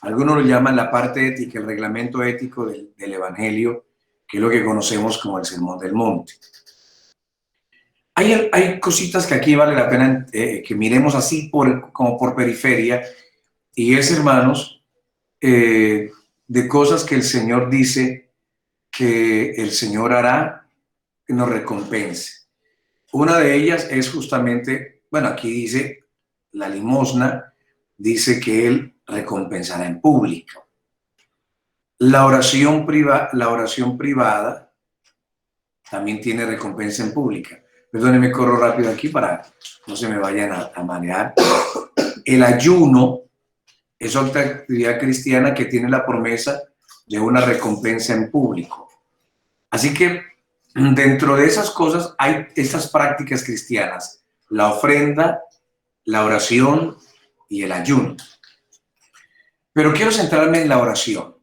Algunos lo llaman la parte ética, el reglamento ético del Evangelio, que es lo que conocemos como el Sermón del Monte. Hay cositas que aquí vale la pena que miremos así como por periferia, y es, hermanos, de cosas que el Señor dice que el Señor hará, que nos recompense. Una de ellas es justamente, bueno, aquí dice la limosna, dice que Él recompensará en público. La oración privada también tiene recompensa en pública. Perdónenme, corro rápido aquí para no se me vayan a marear. El ayuno es otra actividad cristiana que tiene la promesa de una recompensa en público. Así que dentro de esas cosas hay estas prácticas cristianas: la ofrenda, la oración y el ayuno. Pero quiero centrarme en la oración.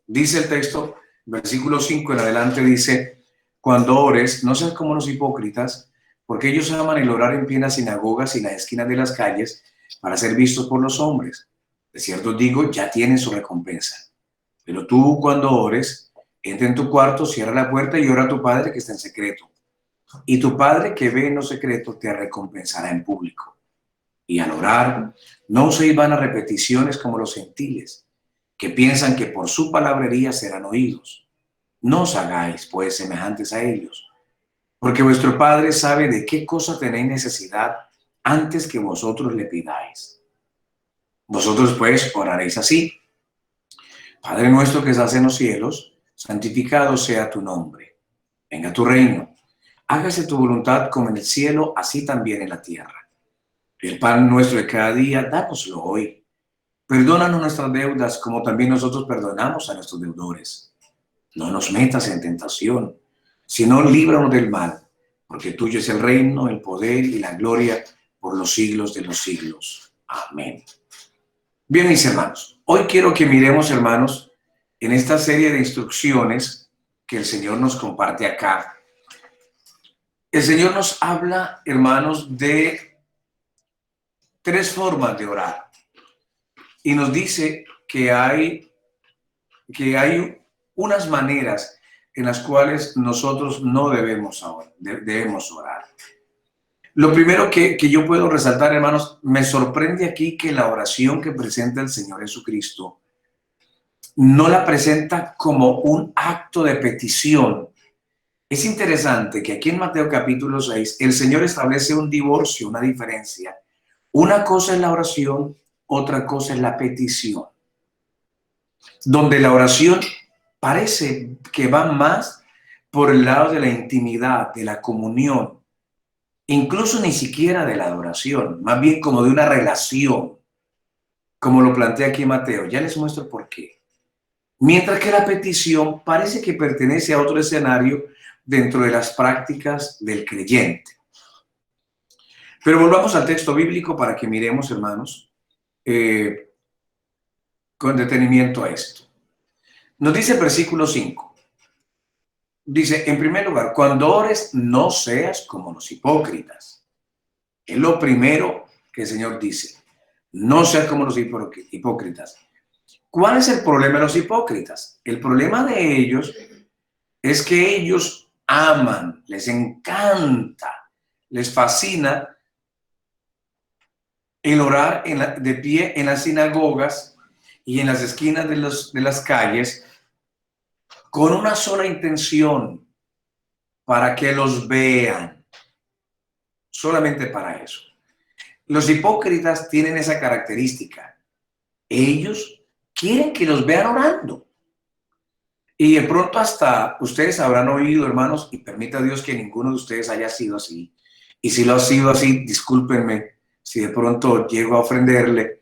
Dice el texto, versículo 5 en adelante, dice: cuando ores, no seas como los hipócritas, porque ellos aman el orar en pie en las sinagogas y en las esquinas de las calles para ser vistos por los hombres. De cierto os digo, ya tienen su recompensa. Pero tú, cuando ores, entra en tu cuarto, cierra la puerta y ora a tu Padre que está en secreto. Y tu Padre que ve en lo secreto te recompensará en público. Y al orar, no uséis vanas repeticiones como los gentiles, que piensan que por su palabrería serán oídos. No os hagáis, pues, semejantes a ellos, porque vuestro Padre sabe de qué cosa tenéis necesidad antes que vosotros le pidáis. Vosotros, pues, oraréis así: Padre nuestro que estás en los cielos, santificado sea tu nombre. Venga tu reino. Hágase tu voluntad como en el cielo, así también en la tierra. El pan nuestro de cada día, dánoslo hoy. Perdónanos nuestras deudas, como también nosotros perdonamos a nuestros deudores. No nos metas en tentación, sino líbranos del mal, porque tuyo es el reino, el poder y la gloria por los siglos de los siglos. Amén. Bien, mis hermanos, hoy quiero que miremos, hermanos, en esta serie de instrucciones que el Señor nos comparte acá. El Señor nos habla, hermanos, de tres formas de orar. Y nos dice que hay unas maneras en las cuales nosotros no debemos orar. Lo primero que yo puedo resaltar, hermanos, me sorprende aquí que la oración que presenta el Señor Jesucristo no la presenta como un acto de petición. Es interesante que aquí en Mateo capítulo 6 el Señor establece un divorcio, una diferencia. Una cosa es la oración, otra cosa es la petición. Donde la oración parece que va más por el lado de la intimidad, de la comunión, incluso ni siquiera de la adoración, más bien como de una relación, como lo plantea aquí Mateo. Ya les muestro por qué. Mientras que la petición parece que pertenece a otro escenario dentro de las prácticas del creyente. Pero volvamos al texto bíblico para que miremos, hermanos, con detenimiento a esto. Nos dice el versículo 5. Dice, en primer lugar, cuando ores, no seas como los hipócritas. Es lo primero que el Señor dice. No seas como los hipócritas. ¿Cuál es el problema de los hipócritas? El problema de ellos es que ellos aman, les encanta, les fascina el orar de pie en las sinagogas y en las esquinas de las calles con una sola intención: para que los vean. Solamente para eso. Los hipócritas tienen esa característica. Ellos quieren que los vean orando. Y de pronto hasta ustedes habrán oído, hermanos, y permita Dios que ninguno de ustedes haya sido así. Y si lo ha sido así, discúlpenme si de pronto llego a ofenderle.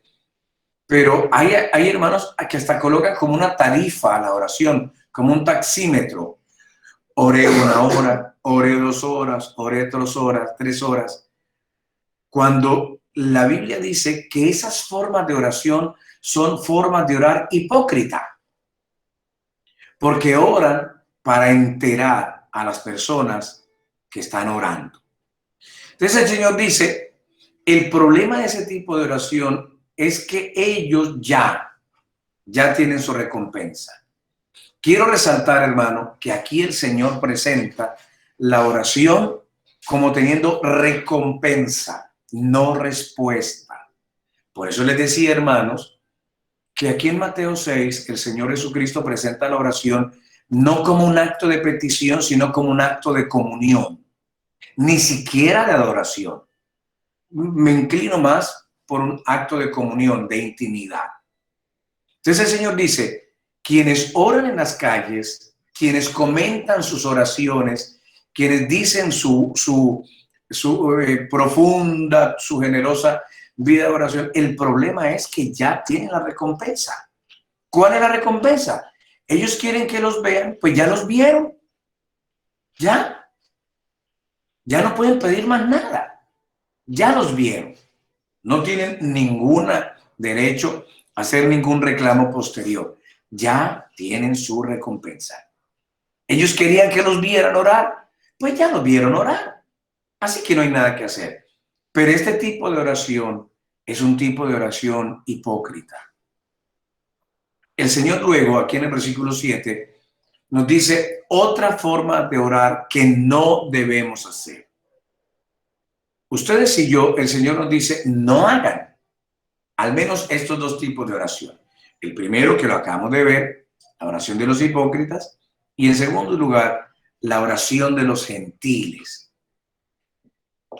Pero hay hermanos que hasta colocan como una tarifa a la oración, como un taxímetro. Oré 1 hora, oré 2 horas, oré 3 horas, 3 horas. Cuando la Biblia dice que esas formas de oración son formas de orar hipócrita, porque oran para enterar a las personas que están orando. Entonces el Señor dice, el problema de ese tipo de oración es que ellos ya ya tienen su recompensa. Quiero resaltar, hermano, que aquí el Señor presenta la oración como teniendo recompensa, no respuesta. Por eso les decía, hermanos, que aquí en Mateo 6 el Señor Jesucristo presenta la oración no como un acto de petición, sino como un acto de comunión, ni siquiera de adoración. Me inclino más por un acto de comunión, de intimidad. Entonces el Señor dice, quienes oran en las calles, quienes comentan sus oraciones, quienes dicen su profunda, su generosa vida de oración, el problema es que ya tienen la recompensa. ¿Cuál es la recompensa? Ellos quieren que los vean, pues ya los vieron. Ya no pueden pedir más nada. Ya los vieron. No tienen ningún derecho a hacer ningún reclamo posterior. Ya tienen su recompensa. Ellos querían que los vieran orar, pues ya los vieron orar. Así que no hay nada que hacer. Pero este tipo de oración es un tipo de oración hipócrita. El Señor luego, aquí en el versículo 7, nos dice otra forma de orar que no debemos hacer. Ustedes y yo, el Señor nos dice, no hagan al menos estos dos tipos de oración. El primero, que lo acabamos de ver, la oración de los hipócritas, y en segundo lugar, la oración de los gentiles.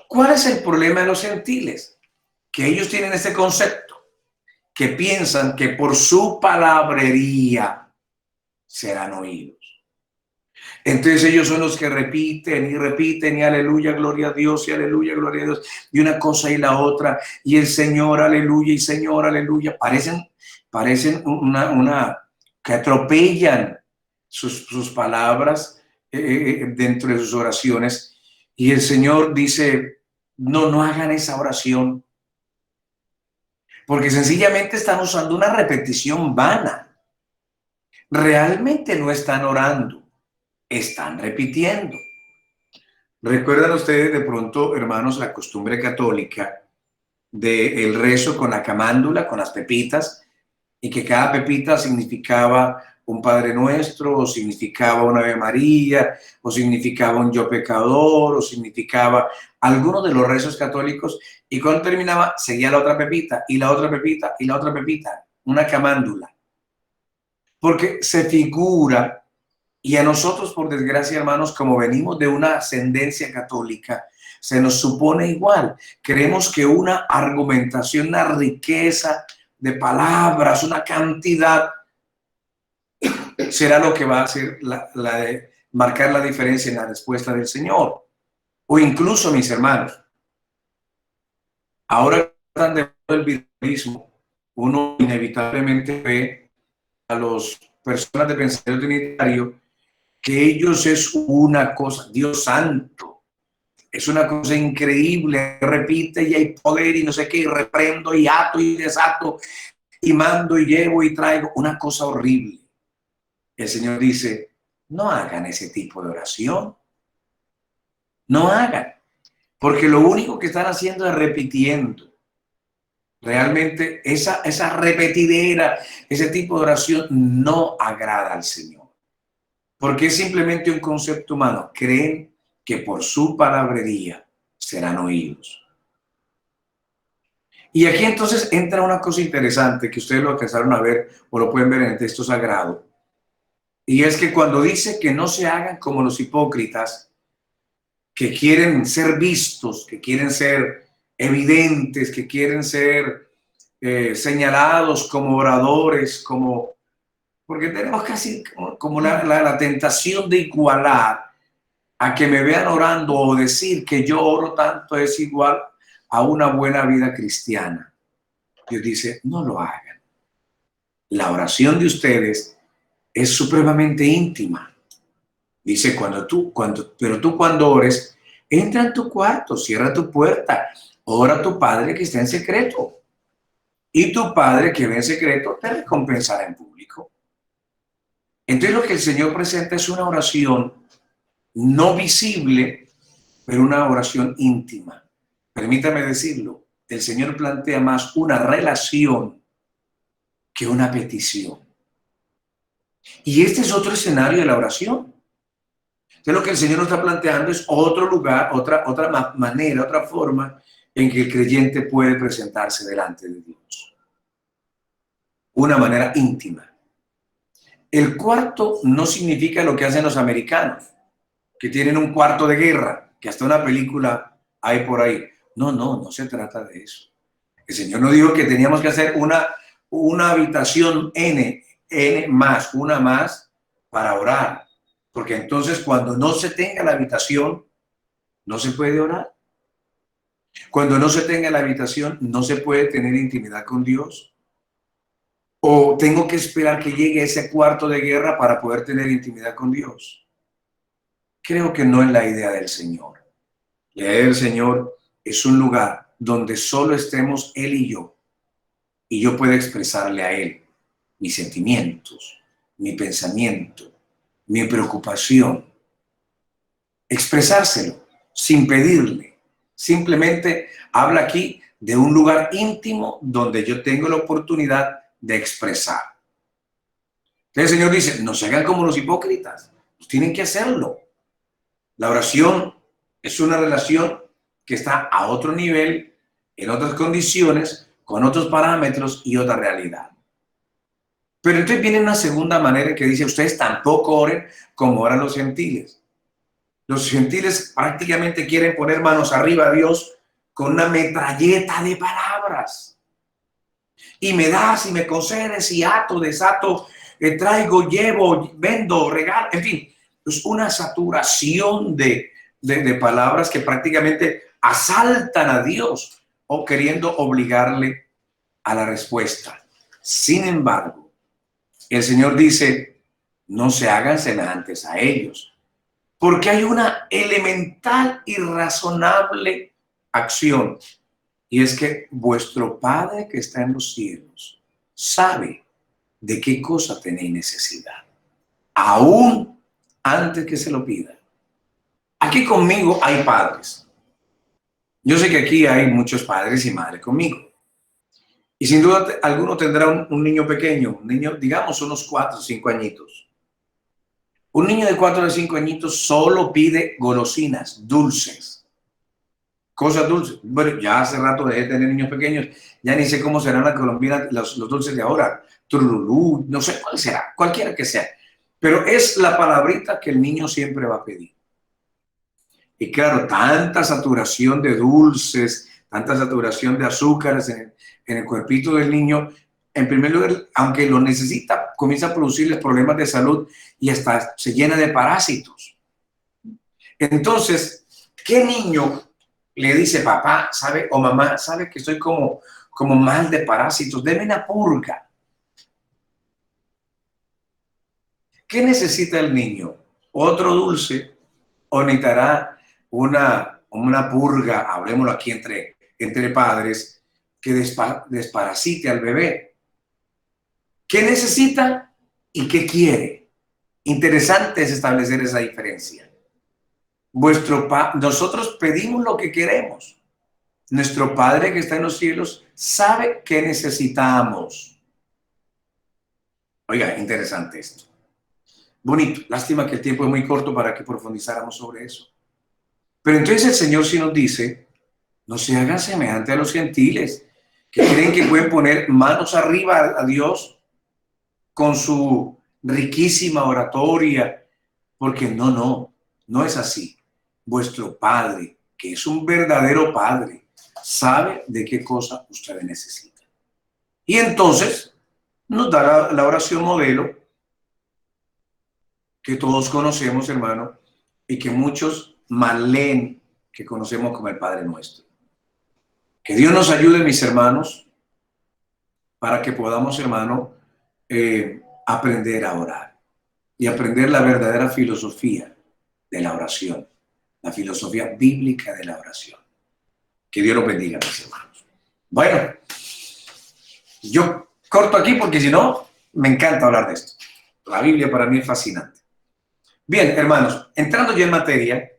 ¿Cuál es el problema de los gentiles? Que ellos tienen este concepto, que piensan que por su palabrería serán oídos. Entonces ellos son los que repiten y aleluya, gloria a Dios, y aleluya, gloria a Dios, y una cosa y la otra, y el Señor, aleluya, y Señor, aleluya, parecen que atropellan sus palabras dentro de sus oraciones, y el Señor dice, no hagan esa oración, porque sencillamente están usando una repetición vana. Realmente no están orando, están repitiendo. ¿Recuerdan ustedes de pronto, hermanos, la costumbre católica del rezo con la camándula, con las pepitas, y que cada pepita significaba un Padre Nuestro, o significaba una Ave María, o significaba un Yo Pecador, o significaba alguno de los rezos católicos, y cuando terminaba seguía la otra pepita, y la otra pepita, y la otra pepita, una camándula? Porque se figura. Y a nosotros, por desgracia, hermanos, como venimos de una ascendencia católica, se nos supone igual. Creemos que una argumentación, una riqueza de palabras, una cantidad, será lo que va a hacer marcar la diferencia en la respuesta del Señor. O incluso, mis hermanos, ahora están de el virtualismo, uno inevitablemente ve a las personas de pensamiento unitario que ellos es una cosa, Dios santo, es una cosa increíble, repite y hay poder y no sé qué, y reprendo y ato y desato y mando y llevo y traigo, una cosa horrible. El Señor dice, no hagan ese tipo de oración, no hagan, porque lo único que están haciendo es repitiendo. Realmente esa repetidera, ese tipo de oración no agrada al Señor. Porque es simplemente un concepto humano. Creen que por su palabrería serán oídos. Y aquí entonces entra una cosa interesante que ustedes lo alcanzaron a ver o lo pueden ver en el texto sagrado. Y es que cuando dice que no se hagan como los hipócritas, que quieren ser vistos, que quieren ser evidentes, que quieren ser señalados como oradores, porque tenemos casi como la tentación de igualar a que me vean orando o decir que yo oro tanto es igual a una buena vida cristiana. Dios dice, no lo hagan. La oración de ustedes es supremamente íntima. Dice, pero tú cuando ores, entra en tu cuarto, cierra tu puerta, ora a tu Padre que está en secreto. Y tu Padre que ve en secreto te recompensará en público. Entonces lo que el Señor presenta es una oración no visible, pero una oración íntima. Permítame decirlo, el Señor plantea más una relación que una petición. Y este es otro escenario de la oración. Entonces lo que el Señor nos está planteando es otro lugar, otra manera, otra forma en que el creyente puede presentarse delante de Dios. Una manera íntima. El cuarto no significa lo que hacen los americanos, que tienen un cuarto de guerra, que hasta una película hay por ahí. No se trata de eso. El Señor nos dijo que teníamos que hacer una habitación una más para orar. Porque entonces cuando no se tenga la habitación, no se puede orar. Cuando no se tenga la habitación, no se puede tener intimidad con Dios. O tengo que esperar que llegue ese cuarto de guerra para poder tener intimidad con Dios. Creo que no es la idea del Señor. La idea del Señor es un lugar donde solo estemos Él y yo pueda expresarle a Él mis sentimientos, mi pensamiento, mi preocupación. Expresárselo sin pedirle. Simplemente habla aquí de un lugar íntimo donde yo tengo la oportunidad de expresar. Entonces el Señor dice, no se hagan como los hipócritas, tienen que hacerlo. La oración es una relación que está a otro nivel, en otras condiciones, con otros parámetros y otra realidad. Pero entonces viene una segunda manera que dice, ustedes tampoco oren como oran los gentiles. Los gentiles prácticamente quieren poner manos arriba a Dios con una metralleta de palabras. Y me das, y me concedes, y ato, desato, traigo, llevo, vendo, regalo, en fin. Es una saturación de palabras que prácticamente asaltan a Dios o queriendo obligarle a la respuesta. Sin embargo, el Señor dice, no se hagan semejantes a ellos, porque hay una elemental y razonable acción, y es que vuestro Padre que está en los cielos sabe de qué cosa tenéis necesidad, aún antes que se lo pida. Aquí conmigo hay padres. Yo sé que aquí hay muchos padres y madres conmigo. Y sin duda alguno tendrá un niño pequeño, un niño, digamos, unos 4 o 5 añitos. Un niño de 4 o 5 añitos solo pide golosinas, dulces, cosas dulces. Bueno, ya hace rato dejé de tener niños pequeños, ya ni sé cómo serán las colombianas, los dulces de ahora, trululú, no sé cuál será, cualquiera que sea. Pero es la palabrita que el niño siempre va a pedir. Y claro, tanta saturación de dulces, tanta saturación de azúcares en el cuerpito del niño, en primer lugar, aunque lo necesita, comienza a producirles problemas de salud y hasta se llena de parásitos. Entonces, ¿qué niño le dice papá, sabe, o mamá, sabe que estoy como mal de parásitos, deme una purga? ¿Qué necesita el niño? ¿Otro dulce? ¿O necesitará una purga, hablemoslo aquí entre padres, que desparasite al bebé? ¿Qué necesita y qué quiere? Interesante es establecer esa diferencia. Nosotros pedimos lo que queremos. Nuestro Padre que está en los cielos sabe qué necesitamos. Oiga, interesante esto. Bonito. Lástima que el tiempo es muy corto para que profundizáramos sobre eso. Pero entonces el Señor sí nos dice, no se hagan semejante a los gentiles, que creen que pueden poner manos arriba a Dios con su riquísima oratoria, porque no es así. Vuestro Padre, que es un verdadero Padre, sabe de qué cosa ustedes necesitan. Y entonces nos da la oración modelo que todos conocemos, hermano, y que muchos mal leen, que conocemos como el Padre Nuestro. Que Dios nos ayude, mis hermanos, para que podamos, hermano, aprender a orar y aprender la verdadera filosofía de la oración, la filosofía bíblica de la oración. Que Dios los bendiga, mis hermanos. Bueno, yo corto aquí porque si no, me encanta hablar de esto. La Biblia para mí es fascinante. Bien, hermanos, entrando ya en materia,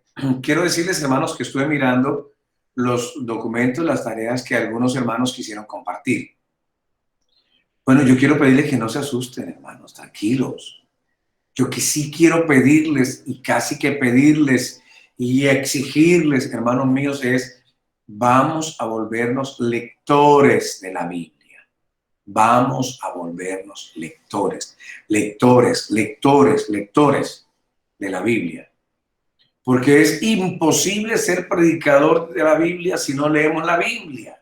quiero decirles, hermanos, que estuve mirando los documentos, las tareas que algunos hermanos quisieron compartir. Bueno, yo quiero pedirles que no se asusten, hermanos, tranquilos. Yo que sí quiero pedirles y casi que pedirles y exigirles, hermanos míos, es vamos a volvernos lectores de la Biblia. Vamos a volvernos lectores, lectores, lectores, lectores de la Biblia. Porque es imposible ser predicador de la Biblia si no leemos la Biblia.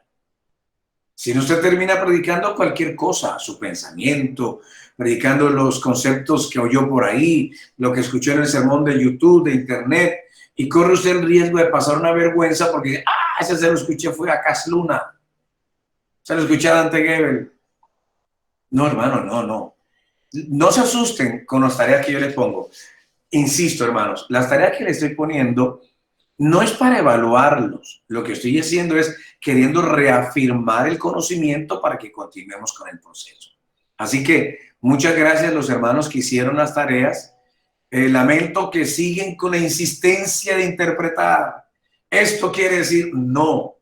Si no, usted termina predicando cualquier cosa, su pensamiento, predicando los conceptos que oyó por ahí, lo que escuchó en el sermón de YouTube, de Internet, y corre usted el riesgo de pasar una vergüenza porque, ese se lo escuché fue a Cas Luna, se lo escuché a Dante Gebel. No, hermano, no, no. No se asusten con las tareas que yo les pongo. Insisto, hermanos, las tareas que les estoy poniendo no es para evaluarlos. Lo que estoy haciendo es queriendo reafirmar el conocimiento para que continuemos con el proceso. Así que muchas gracias a los hermanos que hicieron las tareas. Lamento que siguen con la insistencia de interpretar. Esto quiere decir no.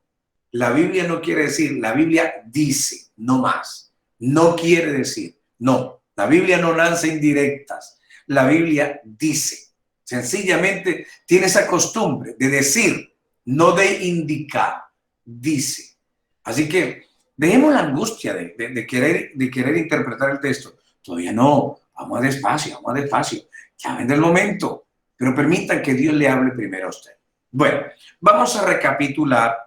La Biblia no quiere decir, la Biblia dice, no más. No quiere decir, no. La Biblia no lanza indirectas. La Biblia dice. Sencillamente tiene esa costumbre de decir, no de indicar, dice. Así que dejemos la angustia de querer interpretar el texto. Todavía no, vamos despacio, vamos despacio. Ya vendrá el momento, pero permitan que Dios le hable primero a usted. Bueno, vamos a recapitular.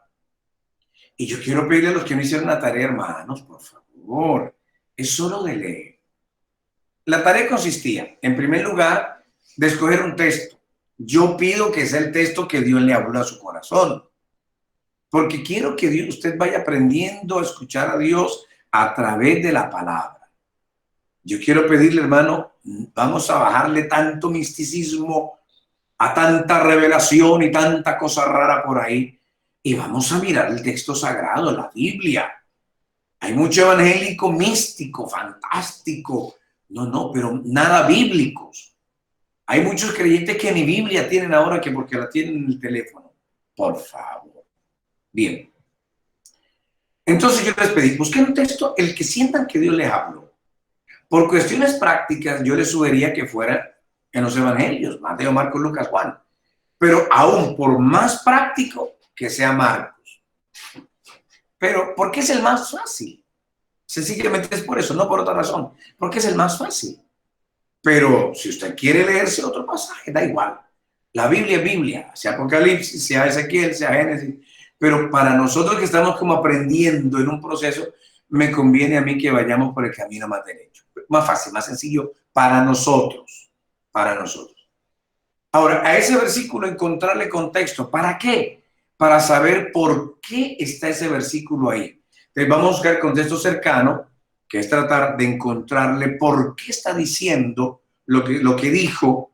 Y yo quiero pedirle a los que no hicieron la tarea, hermanos, por favor, es solo de leer. La tarea consistía, en primer lugar, de escoger un texto. Yo pido que sea el texto que Dios le habló a su corazón, porque quiero que usted vaya aprendiendo a escuchar a Dios a través de la palabra. Yo quiero pedirle, hermano, vamos a bajarle tanto misticismo, a tanta revelación y tanta cosa rara por ahí, y vamos a mirar el texto sagrado, la Biblia. Hay mucho evangélico místico, fantástico, no, pero nada bíblicos. Hay muchos creyentes que ni Biblia tienen ahora que porque la tienen en el teléfono. Por favor. Bien. Entonces yo les pedí, busquen un texto, el que sientan que Dios les habló. Por cuestiones prácticas, yo les sugería que fuera en los evangelios, Mateo, Marcos, Lucas, Juan. Pero aún por más práctico, que sea Marcos. Pero, ¿por qué es el más fácil? Sencillamente es por eso, no por otra razón. Porque es el más fácil. Pero si usted quiere leerse otro pasaje, da igual. La Biblia es Biblia, sea Apocalipsis, sea Ezequiel, sea Génesis. Pero para nosotros que estamos como aprendiendo en un proceso, me conviene a mí que vayamos por el camino más derecho. Más fácil, más sencillo para nosotros. Para nosotros. Ahora, a ese versículo encontrarle contexto. ¿Para qué? Para saber por qué está ese versículo ahí. Entonces vamos a buscar el contexto cercano, que es tratar de encontrarle por qué está diciendo lo que dijo,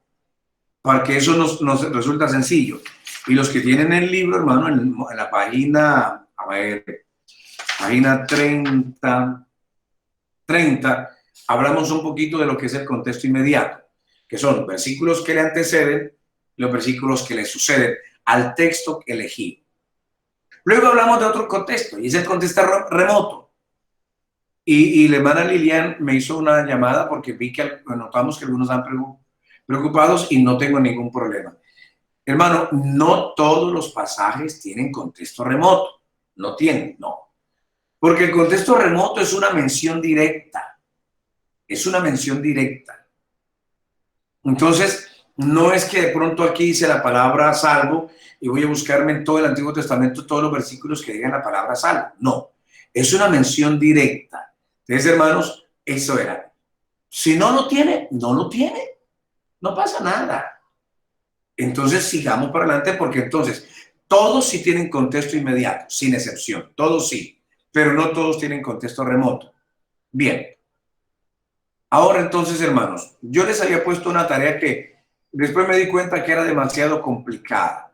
para que eso nos resulta sencillo. Y los que tienen el libro, hermano, en la página, a ver, página 30, hablamos un poquito de lo que es el contexto inmediato, que son versículos que le anteceden, los versículos que le suceden al texto elegido. Luego hablamos de otro contexto, y es el contexto remoto. Y la hermana Lilian me hizo una llamada porque vi que notamos que algunos están preocupados y no tengo ningún problema. Hermano, no todos los pasajes tienen contexto remoto. No tienen, no. Porque el contexto remoto es una mención directa. Es una mención directa. Entonces, no es que de pronto aquí dice la palabra salvo y voy a buscarme en todo el Antiguo Testamento todos los versículos que digan la palabra salvo. No, es una mención directa. Entonces, hermanos, eso era. Si no lo tiene, no lo tiene. No pasa nada. Entonces, sigamos para adelante porque entonces todos sí tienen contexto inmediato, sin excepción. Todos sí, pero no todos tienen contexto remoto. Bien. Ahora entonces, hermanos, yo les había puesto una tarea que después me di cuenta que era demasiado complicada.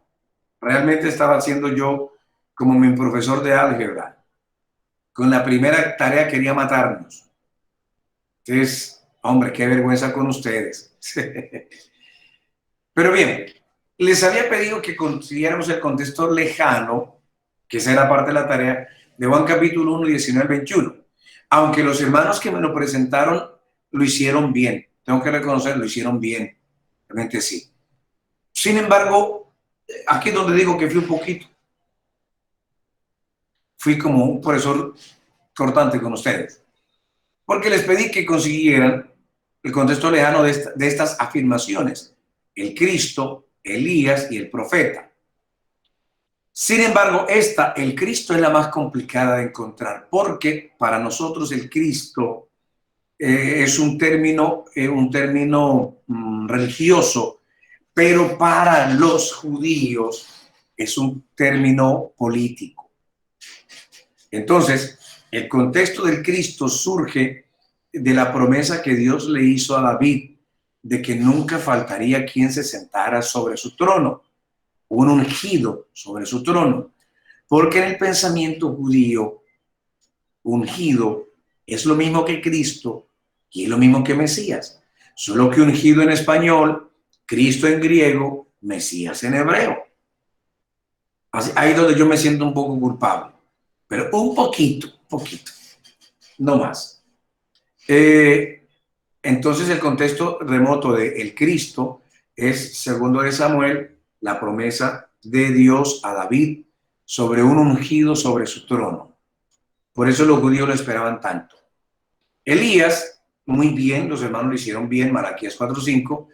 Realmente estaba haciendo yo como mi profesor de álgebra. Con la primera tarea quería matarnos. Entonces, hombre, qué vergüenza con ustedes. Pero bien, les había pedido que consiguiéramos el contexto lejano, que esa era parte de la tarea, de Juan capítulo 1, 19 al 21. aunque los hermanos que me lo presentaron lo hicieron bien. Tengo que reconocer, lo hicieron bien. Realmente sí. Sin embargo, aquí es donde digo que fui un poquito. Fui como un profesor cortante con ustedes. Porque les pedí que consiguieran el contexto lejano de estas afirmaciones. El Cristo, Elías y el profeta. Sin embargo, el Cristo es la más complicada de encontrar, porque para nosotros el Cristo es un término religioso, pero para los judíos es un término político. Entonces, el contexto del Cristo surge de la promesa que Dios le hizo a David de que nunca faltaría quien se sentara sobre su trono, un ungido sobre su trono, porque en el pensamiento judío, ungido es lo mismo que Cristo y es lo mismo que Mesías, solo que ungido en español, Cristo en griego, Mesías en hebreo. Ahí es donde yo me siento un poco culpable, pero un poquito, no más. Entonces el contexto remoto de el Cristo es, segundo de Samuel, la promesa de Dios a David sobre un ungido sobre su trono. Por eso los judíos lo esperaban tanto. Elías, muy bien, los hermanos lo hicieron bien, Malaquías 4:5,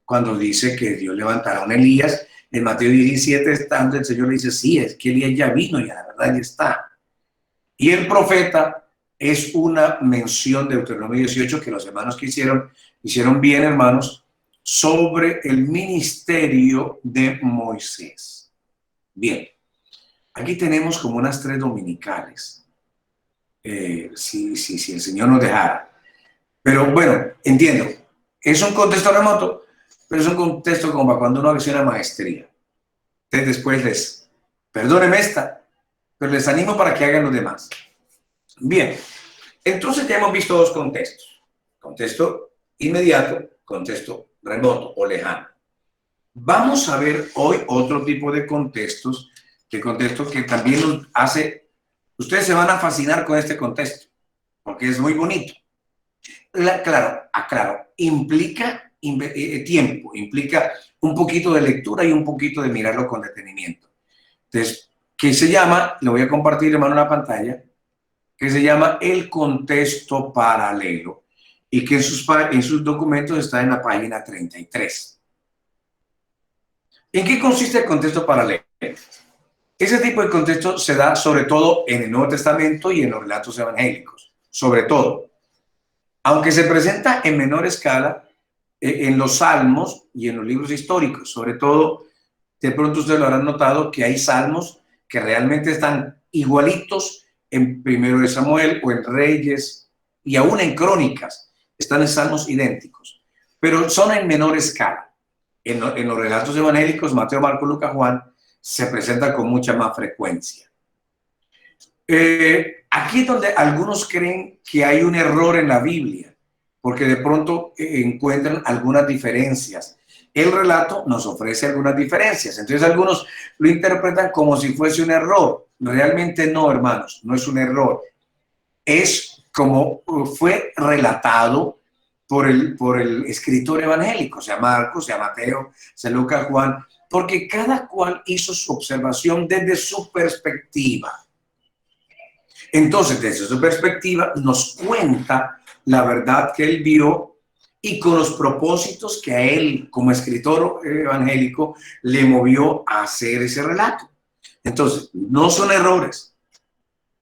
cuando dice que Dios levantará a un Elías. En Mateo 17, estando el Señor le dice, sí, es que Elías ya vino y la verdad ya está. Y el profeta es una mención de Deuteronomio 18 que los hermanos que hicieron bien, hermanos, sobre el ministerio de Moisés. Bien, aquí tenemos como unas 3 dominicales, si el Señor nos dejara. Pero bueno, entiendo, es un contexto remoto, pero es un contexto como para cuando uno hace una maestría. Entonces después perdónenme esta, pero les animo para que hagan los demás. Bien, entonces ya hemos visto 2 contextos. Contexto inmediato, contexto remoto o lejano. Vamos a ver hoy otro tipo de contextos que también nos hace... Ustedes se van a fascinar con este contexto, porque es muy bonito. Claro, implica tiempo, implica un poquito de lectura y un poquito de mirarlo con detenimiento. Entonces, ¿qué se llama? Lo voy a compartir, hermano, en la pantalla, que se llama el contexto paralelo y que en sus documentos está en la página 33. ¿En qué consiste el contexto paralelo? Ese tipo de contexto se da sobre todo en el Nuevo Testamento y en los relatos evangélicos, sobre todo. Aunque se presenta en menor escala en los salmos y en los libros históricos, sobre todo, de pronto ustedes lo habrán notado que hay salmos que realmente están igualitos en Primero de Samuel o en Reyes y aún en Crónicas, están en salmos idénticos, pero son en menor escala. En los relatos evangélicos, Mateo, Marcos, Lucas, Juan, se presenta con mucha más frecuencia. Aquí es donde algunos creen que hay un error en la Biblia, porque de pronto encuentran algunas diferencias. El relato nos ofrece algunas diferencias, entonces algunos lo interpretan como si fuese un error. Realmente no, hermanos, no es un error. Es como fue relatado por el escritor evangélico, sea Marcos, sea Mateo, sea Lucas, Juan, porque cada cual hizo su observación desde su perspectiva. Entonces, desde su perspectiva, nos cuenta la verdad que él vio y con los propósitos que a él, como escritor evangélico, le movió a hacer ese relato. Entonces, no son errores.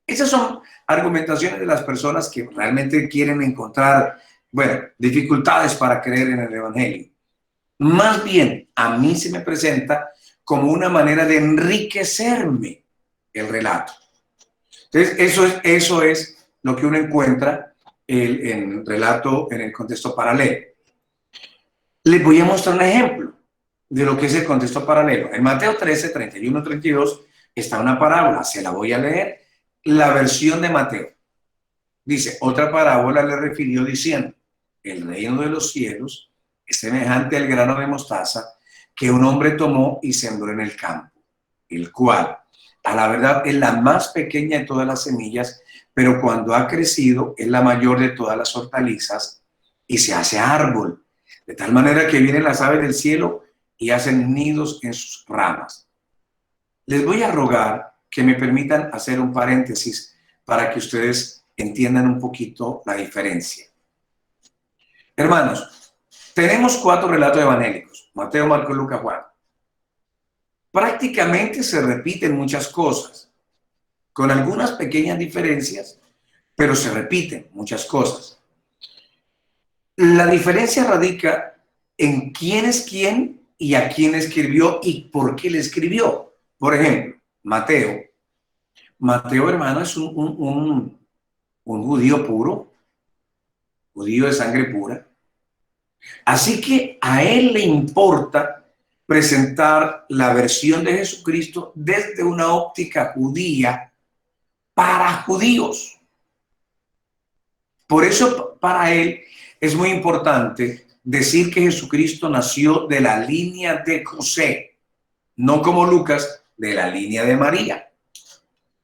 Esas son argumentaciones de las personas que realmente quieren encontrar, bueno, dificultades para creer en el evangelio. Más bien, a mí se me presenta como una manera de enriquecerme el relato. Entonces, eso es lo que uno encuentra en el relato, en el contexto paralelo. Les voy a mostrar un ejemplo de lo que es el contexto paralelo. En Mateo 13, 31, 32 está una parábola, se la voy a leer, la versión de Mateo. Dice, otra parábola le refirió diciendo, el reino de los cielos es semejante al grano de mostaza que un hombre tomó y sembró en el campo, el cual, a la verdad, es la más pequeña de todas las semillas, pero cuando ha crecido es la mayor de todas las hortalizas y se hace árbol, de tal manera que vienen las aves del cielo y hacen nidos en sus ramas. Les voy a rogar que me permitan hacer un paréntesis para que ustedes entiendan un poquito la diferencia. Hermanos, tenemos 4 relatos evangélicos: Mateo, Marcos, Lucas, Juan. Prácticamente se repiten muchas cosas, con algunas pequeñas diferencias, pero se repiten muchas cosas. La diferencia radica en quién es quién y a quién escribió y por qué le escribió. Por ejemplo, Mateo. Mateo, hermano, es un judío puro, judío de sangre pura. Así que a él le importa presentar la versión de Jesucristo desde una óptica judía para judíos. Por eso para él es muy importante decir que Jesucristo nació de la línea de José, no como Lucas, de la línea de María.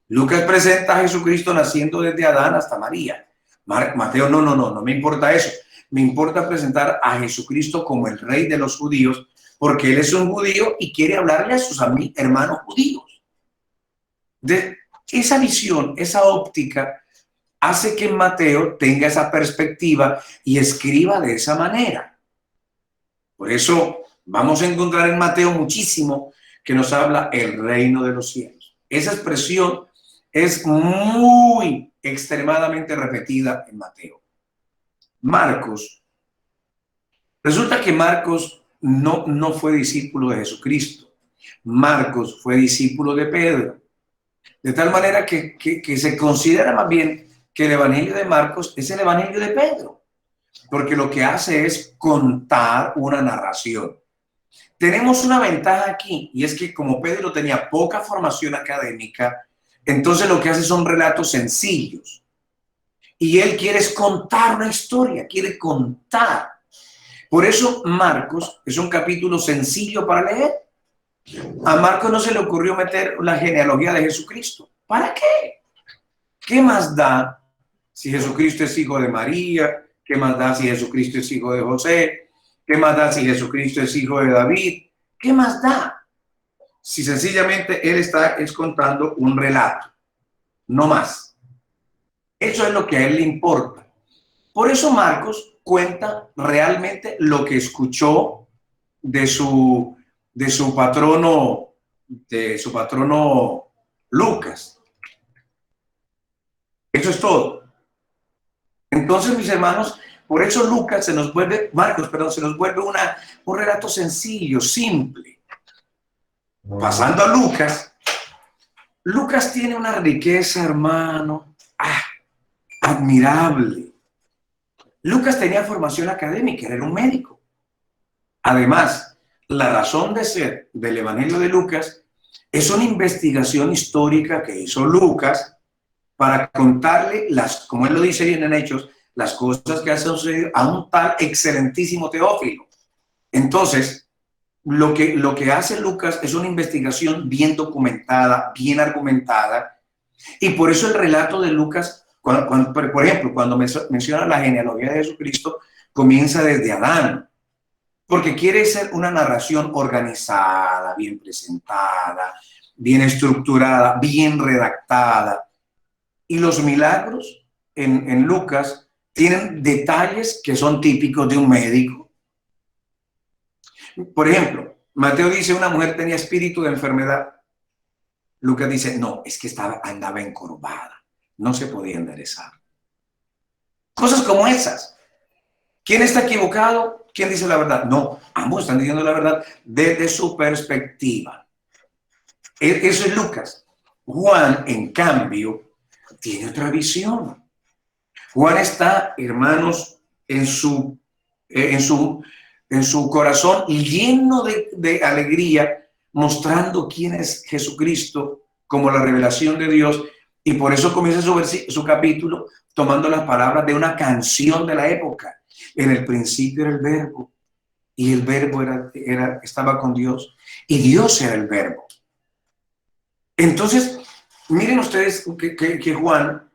Lucas presenta a Jesucristo naciendo desde Adán hasta María. Mateo, no me importa eso. Me importa presentar a Jesucristo como el rey de los judíos, porque él es un judío y quiere hablarle a sus hermanos judíos. De esa visión, esa óptica, hace que Mateo tenga esa perspectiva y escriba de esa manera. Por eso vamos a encontrar en Mateo muchísimo que nos habla el reino de los cielos. Esa expresión es muy extremadamente repetida en Mateo. Marcos, resulta que Marcos no fue discípulo de Jesucristo. Marcos fue discípulo de Pedro. De tal manera que se considera más bien que el evangelio de Marcos es el evangelio de Pedro, porque lo que hace es contar una narración. Tenemos una ventaja aquí, y es que como Pedro tenía poca formación académica, entonces lo que hace son relatos sencillos. Y él quiere contar una historia, quiere contar. Por eso Marcos es un capítulo sencillo para leer. A Marcos no se le ocurrió meter la genealogía de Jesucristo. ¿Para qué? ¿Qué más da si Jesucristo es hijo de María? ¿Qué más da si Jesucristo es hijo de José? ¿Qué más da si Jesucristo es hijo de David? ¿Qué más da? Si sencillamente él está contando un relato, no más. Eso es lo que a él le importa. Por eso Marcos cuenta realmente lo que escuchó de su patrono Lucas. Eso es todo. Entonces, mis hermanos, por eso Marcos se nos vuelve un relato sencillo, simple. Pasando a Lucas, Lucas tiene una riqueza, hermano, admirable. Lucas tenía formación académica, era un médico. Además, la razón de ser del Evangelio de Lucas es una investigación histórica que hizo Lucas para contarle, como él lo dice bien en Hechos, las cosas que han sucedido a un tal excelentísimo Teófilo. Entonces, lo que hace Lucas es una investigación bien documentada, bien argumentada, y por eso el relato de Lucas, por ejemplo, cuando menciona la genealogía de Jesucristo, comienza desde Adán, porque quiere ser una narración organizada, bien presentada, bien estructurada, bien redactada. Y los milagros en Lucas tienen detalles que son típicos de un médico. Por ejemplo, Mateo dice una mujer tenía espíritu de enfermedad. Lucas dice, no, es que andaba encorvada, no se podía enderezar. Cosas como esas. ¿Quién está equivocado? ¿Quién dice la verdad? No, ambos están diciendo la verdad desde su perspectiva. Eso es Lucas. Juan, en cambio, tiene otra visión. Juan está, hermanos, en su corazón lleno de alegría, mostrando quién es Jesucristo como la revelación de Dios, y por eso comienza su capítulo tomando las palabras de una canción de la época. En el principio era el verbo, y el verbo estaba con Dios, y Dios era el verbo. Entonces, miren ustedes que Juan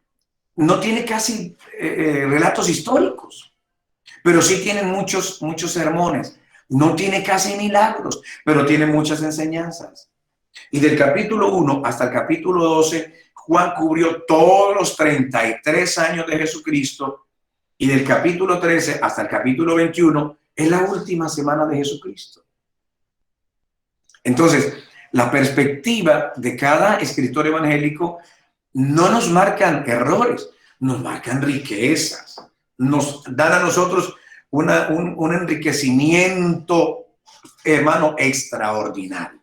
no tiene casi relatos históricos, pero sí tiene muchos sermones. No tiene casi milagros, pero tiene muchas enseñanzas. Y del capítulo 1 hasta el capítulo 12, Juan cubrió todos los 33 años de Jesucristo, y del capítulo 13 hasta el capítulo 21 es la última semana de Jesucristo. Entonces, la perspectiva de cada escritor evangélico no nos marcan errores, nos marcan riquezas, nos dan a nosotros un enriquecimiento, hermano, extraordinario.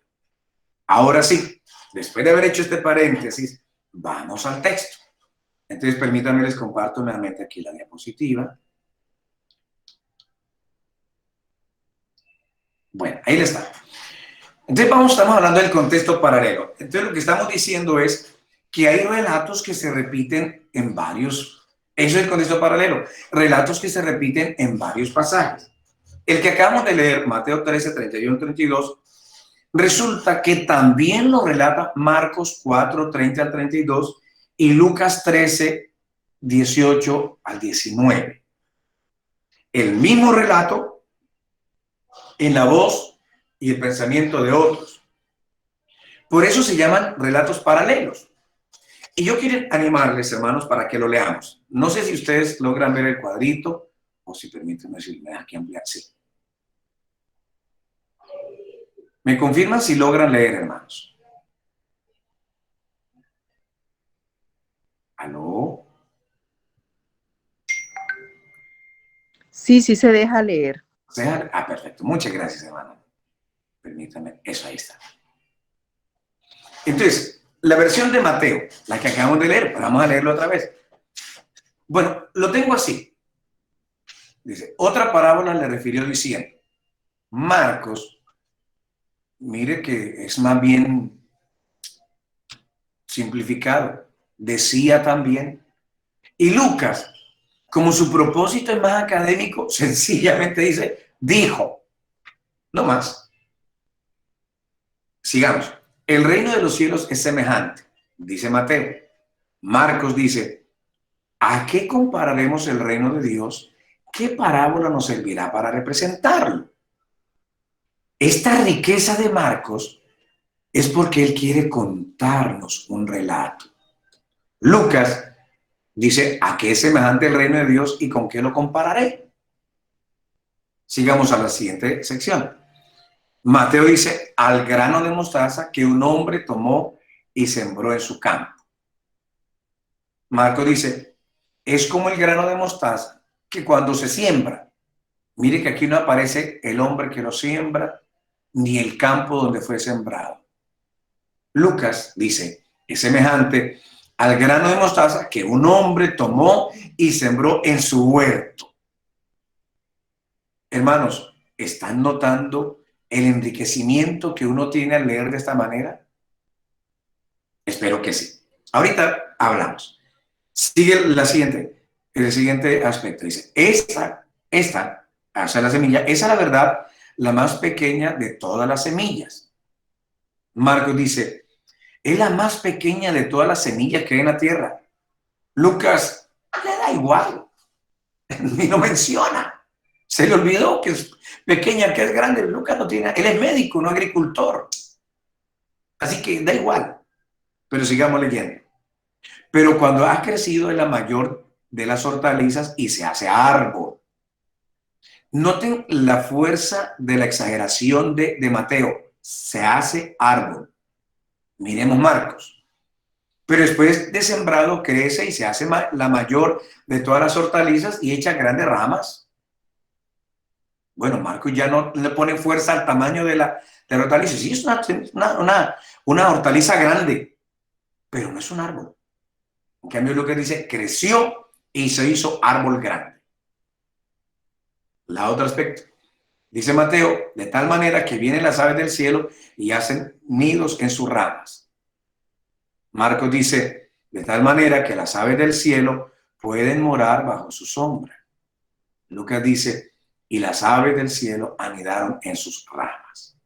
Ahora sí, después de haber hecho este paréntesis, vamos al texto. Entonces, permítanme, les comparto nuevamente aquí la diapositiva. Bueno, ahí está. Entonces, estamos hablando del contexto paralelo. Entonces, lo que estamos diciendo es que hay relatos que se repiten en varios, eso es el contexto paralelo, relatos que se repiten en varios pasajes. El que acabamos de leer, Mateo 13, 31, 32, resulta que también lo relata Marcos 4, 30 al 32 y Lucas 13, 18 al 19. El mismo relato en la voz y el pensamiento de otros. Por eso se llaman relatos paralelos. Y yo quiero animarles, hermanos, para que lo leamos. No sé si ustedes logran ver el cuadrito o si permítanme decirme aquí ampliar. Sí. ¿Me confirman si logran leer, hermanos? ¿Aló? Sí, sí se deja leer. Perfecto. Muchas gracias, hermano. Permítanme. Eso, ahí está. Entonces, la versión de Mateo, la que acabamos de leer, vamos a leerlo otra vez. Bueno, lo tengo así. Dice, otra parábola le refirió diciendo, Marcos, mire que es más bien simplificado, decía también. Y Lucas, como su propósito es más académico, sencillamente dice, dijo, no más. Sigamos. El reino de los cielos es semejante, dice Mateo. Marcos dice, ¿a qué compararemos el reino de Dios? ¿Qué parábola nos servirá para representarlo? Esta riqueza de Marcos es porque él quiere contarnos un relato. Lucas dice, ¿a qué es semejante el reino de Dios y con qué lo compararé? Sigamos a la siguiente sección. Mateo dice, al grano de mostaza que un hombre tomó y sembró en su campo. Marcos dice, es como el grano de mostaza que cuando se siembra, mire que aquí no aparece el hombre que lo siembra ni el campo donde fue sembrado. Lucas dice, es semejante al grano de mostaza que un hombre tomó y sembró en su huerto. Hermanos, ¿están notando el enriquecimiento que uno tiene al leer de esta manera? Espero que sí. Ahorita hablamos. Sigue el siguiente aspecto. Dice, esta, o sea, la semilla, esa es la verdad, la más pequeña de todas las semillas. Marcos dice, es la más pequeña de todas las semillas que hay en la tierra. Lucas le da igual, ni lo menciona. Se le olvidó que es pequeña, que es grande. Lucas no tiene, él es médico, no agricultor. Así que da igual. Pero sigamos leyendo. Pero cuando ha crecido es la mayor de las hortalizas y se hace árbol. Noten la fuerza de la exageración de Mateo. Se hace árbol. Miremos Marcos. Pero después de sembrado crece y se hace la mayor de todas las hortalizas y echa grandes ramas. Bueno, Marcos ya no le pone fuerza al tamaño de la hortaliza. Sí, es una hortaliza grande, pero no es un árbol. En cambio, lo que dice, creció y se hizo árbol grande. La otro aspecto. Dice Mateo, de tal manera que vienen las aves del cielo y hacen nidos en sus ramas. Marcos dice, de tal manera que las aves del cielo pueden morar bajo su sombra. Lucas dice, y las aves del cielo anidaron en sus ramas.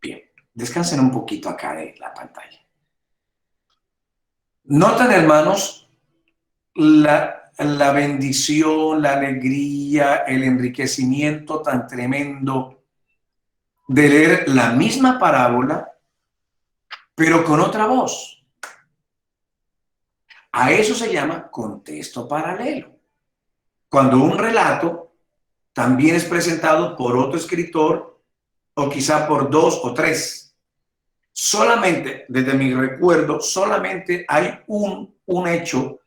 Bien, descansen un poquito acá de la pantalla. Notan, hermanos, la bendición, la alegría, el enriquecimiento tan tremendo de leer la misma parábola, pero con otra voz. A eso se llama contexto paralelo. Cuando un relato también es presentado por otro escritor o quizá por dos o tres. Solamente, desde mi recuerdo, solamente hay un hecho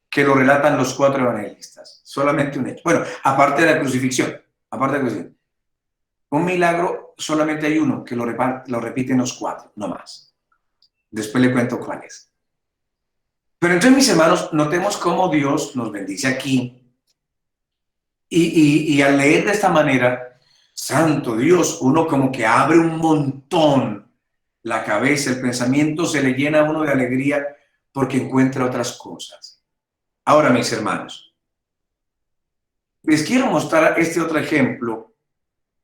que lo relatan los cuatro evangelistas. Solamente un hecho. Bueno, aparte de la crucifixión. Aparte de la crucifixión. Un milagro, solamente hay uno que lo repiten los cuatro, no más. Después le cuento cuál es. Pero entonces, mis hermanos, notemos cómo Dios nos bendice aquí. Y al leer de esta manera, santo Dios, uno como que abre un montón la cabeza, el pensamiento se le llena a uno de alegría porque encuentra otras cosas. Ahora, mis hermanos, les quiero mostrar este otro ejemplo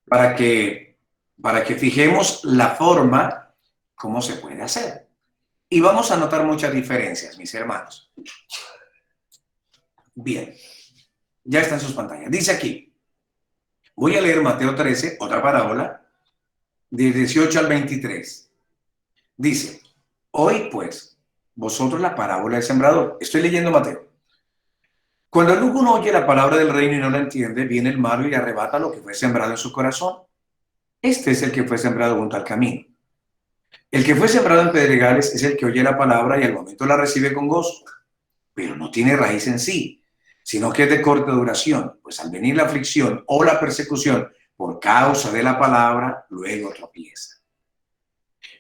para que fijemos la forma cómo se puede hacer. Y vamos a notar muchas diferencias, mis hermanos. Bien, ya está en sus pantallas. Dice aquí, voy a leer Mateo 13, otra parábola, de 18 al 23. Dice, hoy pues, vosotros la parábola del sembrador. Estoy leyendo Mateo. Cuando alguno oye la palabra del reino y no la entiende, viene el malo y arrebata lo que fue sembrado en su corazón. Este es el que fue sembrado junto al camino. El que fue sembrado en pedregales es el que oye la palabra y al momento la recibe con gozo, pero no tiene raíz en sí, sino que es de corta duración, pues al venir la aflicción o la persecución por causa de la palabra, luego tropieza.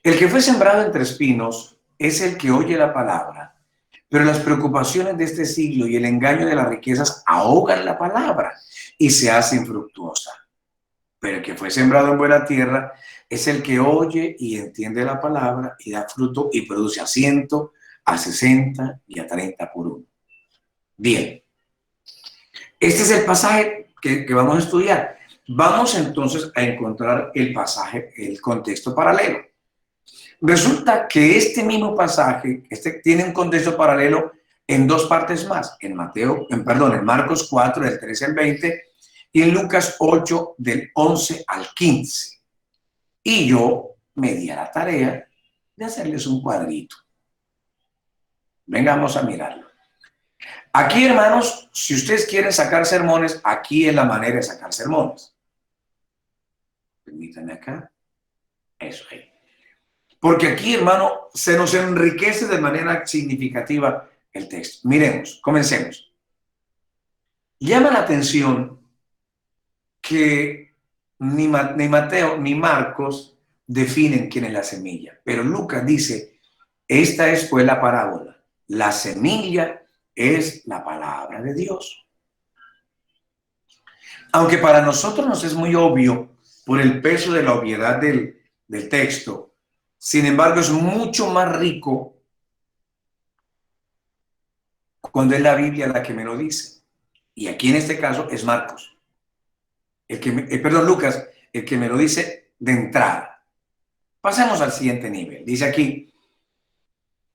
El que fue sembrado entre espinos es el que oye la palabra, pero las preocupaciones de este siglo y el engaño de las riquezas ahogan la palabra y se hace infructuosa. Pero el que fue sembrado en buena tierra es el que oye y entiende la palabra y da fruto y produce a 100, a 60 y a 30 por uno. Bien, este es el pasaje que vamos a estudiar. Vamos entonces a encontrar el pasaje, el contexto paralelo. Resulta que este mismo pasaje tiene un contexto paralelo en dos partes más, en Marcos 4, del 13 al 20, y en Lucas 8, del 11 al 15. Y yo me di a la tarea de hacerles un cuadrito. Vengamos a mirarlo. Aquí, hermanos, si ustedes quieren sacar sermones, aquí es la manera de sacar sermones. Permítanme acá. Eso ahí. Porque aquí, hermano, se nos enriquece de manera significativa el texto. Miremos, comencemos. Llama la atención que ni Mateo ni Marcos definen quién es la semilla, pero Lucas dice, esta es pues la parábola. La semilla es la palabra de Dios. Aunque para nosotros nos es muy obvio por el peso de la obviedad del texto, sin embargo es mucho más rico cuando es la Biblia la que me lo dice. Y aquí en este caso es Marcos. Lucas, el que me lo dice de entrada. Pasemos al siguiente nivel. Dice aquí,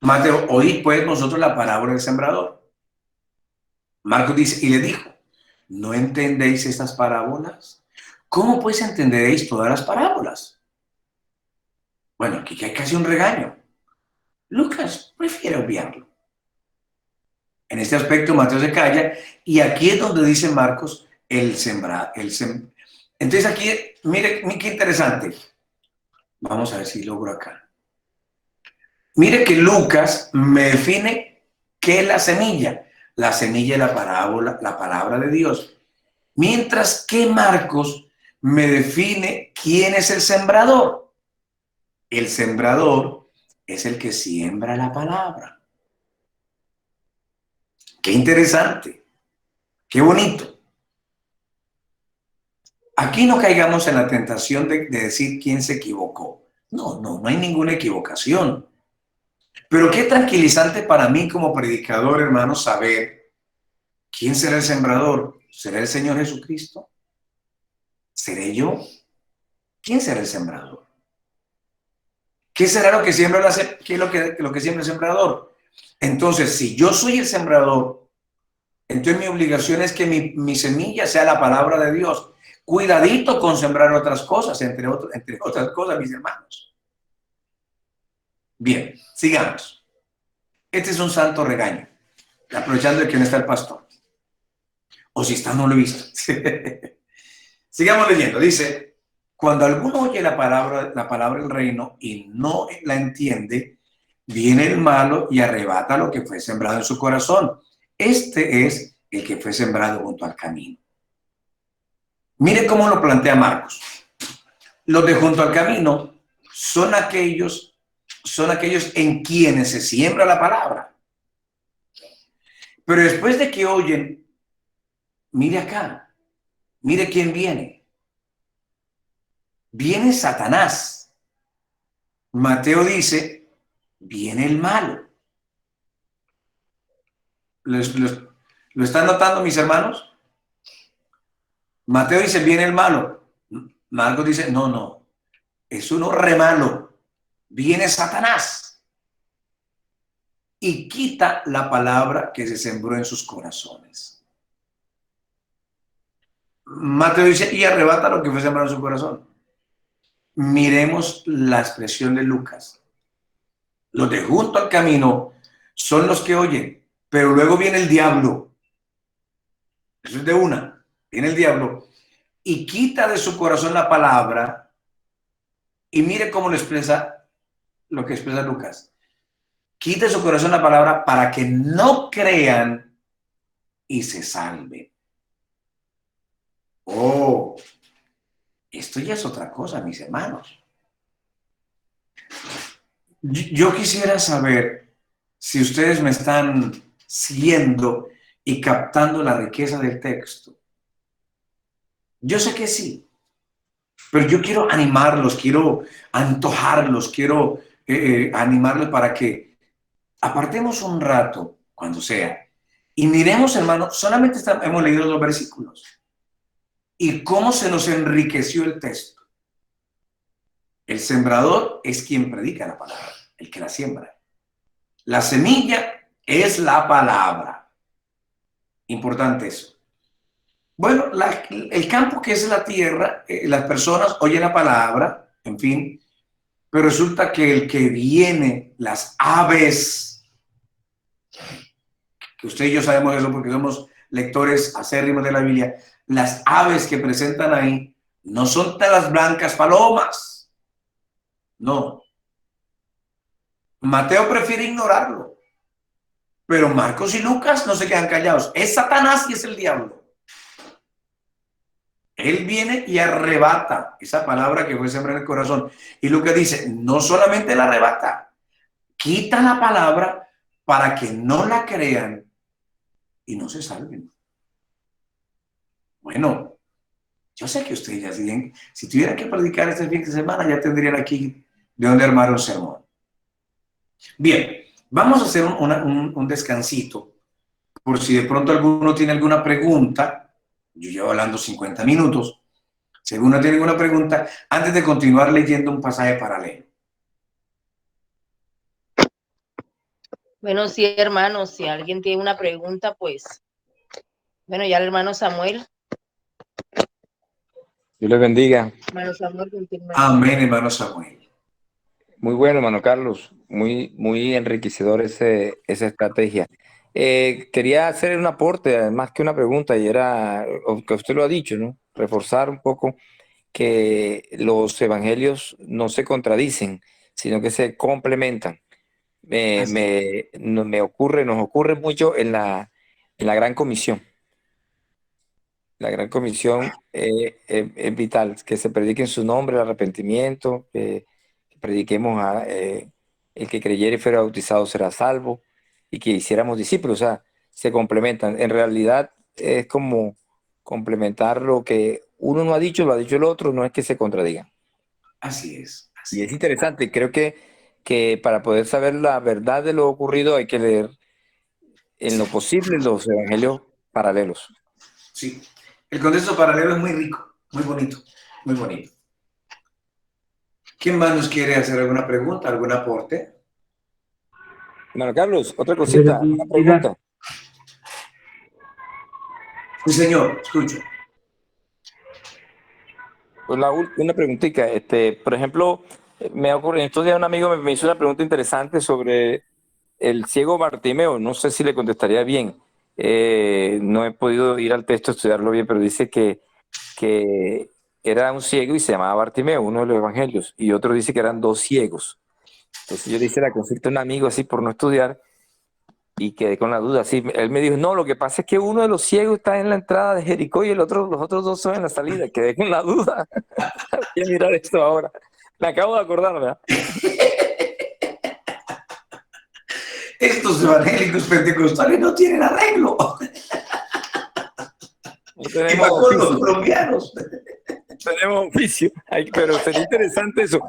Mateo, oíd pues vosotros la parábola del sembrador. Marcos dice, y le dijo, ¿no entendéis estas parábolas? ¿Cómo pues entenderéis todas las parábolas? Bueno, aquí hay casi un regaño. Lucas prefiere obviarlo. En este aspecto Mateo se calla y aquí es donde dice Marcos el sembrar. Entonces aquí, mire qué interesante. Vamos a ver si logro acá. Mire que Lucas me define qué es la semilla. La semilla es la parábola, la palabra de Dios. Mientras que Marcos me define quién es el sembrador. El sembrador es el que siembra la palabra. Qué interesante, qué bonito. Aquí no caigamos en la tentación de decir quién se equivocó. No hay ninguna equivocación. Pero qué tranquilizante para mí como predicador, hermano, saber quién será el sembrador. ¿Será el Señor Jesucristo? ¿Seré yo? ¿Quién será el sembrador? ¿Qué será lo que siembra qué es lo que siembra el sembrador? Entonces, si yo soy el sembrador, entonces mi obligación es que mi semilla sea la palabra de Dios. Cuidadito con sembrar otras cosas, entre otras cosas, mis hermanos. Bien, sigamos. Este es un santo regaño, aprovechando que no está el pastor. O si está, no lo he visto. Sigamos leyendo. Dice, cuando alguno oye la palabra del reino y no la entiende, viene el malo y arrebata lo que fue sembrado en su corazón. Este es el que fue sembrado junto al camino. Mire cómo lo plantea Marcos. Los de junto al camino son aquellos en quienes se siembra la palabra. Pero después de que oyen, mire acá, mire quién viene. Viene Satanás. Mateo dice, viene el malo. ¿Lo están notando, mis hermanos? Mateo dice, viene el malo. Marcos dice, no, es uno re malo. Viene Satanás y quita la palabra que se sembró en sus corazones. Mateo dice, y arrebata lo que fue sembrado en su corazón. Miremos la expresión de Lucas. Los de junto al camino son los que oyen, pero luego viene el diablo. Eso es de una. Viene el diablo y quita de su corazón la palabra. Y mire cómo lo expresa, lo que expresa Lucas. Quita de su corazón la palabra para que no crean y se salven. Oh, esto ya es otra cosa, mis hermanos. Yo quisiera saber si ustedes me están siguiendo y captando la riqueza del texto. Yo sé que sí, pero yo quiero animarlos, quiero antojarlos, quiero animarlos para que apartemos un rato, cuando sea, y miremos, hermano, solamente hemos leído los versículos y cómo se nos enriqueció el texto. El sembrador es quien predica la palabra, el que la siembra. La semilla es la palabra. Importante eso. Bueno, el campo que es la tierra, las personas oyen la palabra, en fin, pero resulta que el que viene, las aves, que usted y yo sabemos eso porque somos lectores acérrimos de la Biblia, las aves que presentan ahí no son de las blancas palomas, no. Mateo prefiere ignorarlo, pero Marcos y Lucas no se quedan callados. Es Satanás y es el diablo. Él viene y arrebata esa palabra que fue sembrada en el corazón. Y Lucas dice, no solamente la arrebata, quita la palabra para que no la crean y no se salven. Bueno, yo sé que ustedes ya siguen, si tuvieran que predicar este fin de semana, ya tendrían aquí de dónde armar un sermón. Bien, vamos a hacer un descansito, por si de pronto alguno tiene alguna pregunta. Yo llevo hablando 50 minutos. Si alguno tiene alguna pregunta, antes de continuar leyendo un pasaje paralelo. Bueno, sí, hermano, si alguien tiene una pregunta, pues, bueno, ya el hermano Samuel. Dios les bendiga. Hermano Samuel, continúa. Amén, hermano Samuel. Muy bueno, hermano Carlos. Muy enriquecedor esa estrategia. Quería hacer un aporte, más que una pregunta, y era, que usted lo ha dicho, ¿no? Reforzar un poco que los evangelios no se contradicen, sino que se complementan. Nos ocurre mucho en la Gran Comisión. La Gran Comisión es vital, que se predique en su nombre el arrepentimiento, que prediquemos el que creyere y fuera bautizado será salvo, y que hiciéramos discípulos, o sea, se complementan. En realidad es como complementar lo que uno no ha dicho, lo ha dicho el otro, no es que se contradigan. Así es. Y es interesante, creo que para poder saber la verdad de lo ocurrido hay que leer en lo posible los evangelios paralelos. Sí, el contexto paralelo es muy rico, muy bonito, muy bonito. ¿Quién más nos quiere hacer alguna pregunta, algún aporte? Hermano Carlos, otra cosita, una pregunta. Sí, señor, escucho. Pues una preguntita, por ejemplo, me ocurre, en estos días un amigo me hizo una pregunta interesante sobre el ciego Bartimeo. No sé si le contestaría bien. No he podido ir al texto a estudiarlo bien, pero dice que era un ciego y se llamaba Bartimeo, uno de los evangelios, y otro dice que eran dos ciegos. Entonces yo le hice la consulta a un amigo así por no estudiar y quedé con la duda. Así, él me dijo, no, lo que pasa es que uno de los ciegos está en la entrada de Jericó y los otros dos son en la salida. Quedé con la duda. Voy a mirar esto ahora. Me acabo de acordar, ¿verdad? Estos evangélicos pentecostales no tienen arreglo. No Y tenemos más con los oficio. colombianos. Tenemos oficio. Ay, pero sería interesante eso.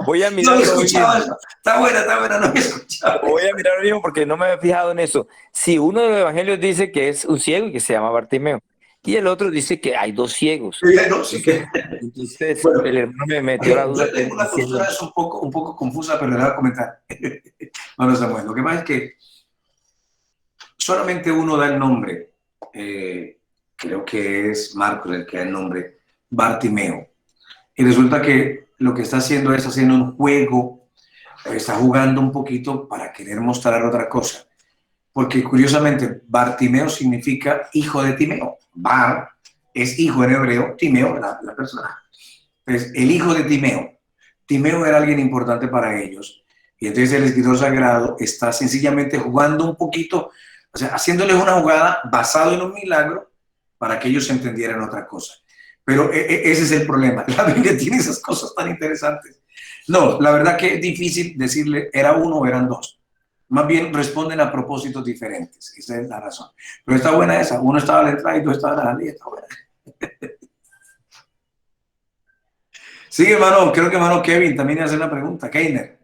Voy a No mirarlo he hoy escuchado mismo. eso. Está buena, no he escuchado. Voy a mirar hoy mismo porque no me había fijado en eso. Si uno de los evangelios dice que es un ciego y que se llama Bartimeo, y el otro dice que hay dos ciegos. No, sí Entonces, que. entonces Bueno, el hermano me metió la duda yo tengo una diciendo, postura eso un poco confusa, pero le voy a comentar. Bueno, Samuel, lo que pasa es que solamente uno da el nombre. Creo que es Marcos el que da el nombre, Bartimeo. Y resulta que lo que está haciendo es haciendo un juego, está jugando un poquito para querer mostrar otra cosa. Porque curiosamente, Bartimeo significa hijo de Timeo. Bar es hijo en hebreo, Timeo la persona. Entonces, el hijo de Timeo. Timeo era alguien importante para ellos. Y entonces el escritor sagrado está sencillamente jugando un poquito, o sea, haciéndoles una jugada basado en un milagro para que ellos entendieran otra cosa. Pero ese es el problema. La Biblia tiene esas cosas tan interesantes. No, la verdad que es difícil decirle era uno o eran dos. Más bien responden a propósitos diferentes. Esa es la razón. Pero está buena esa. Uno estaba a la entrada y dos estaban a la salida. Está buena. Sí, hermano, creo que hermano Kevin también hace una pregunta. Keiner.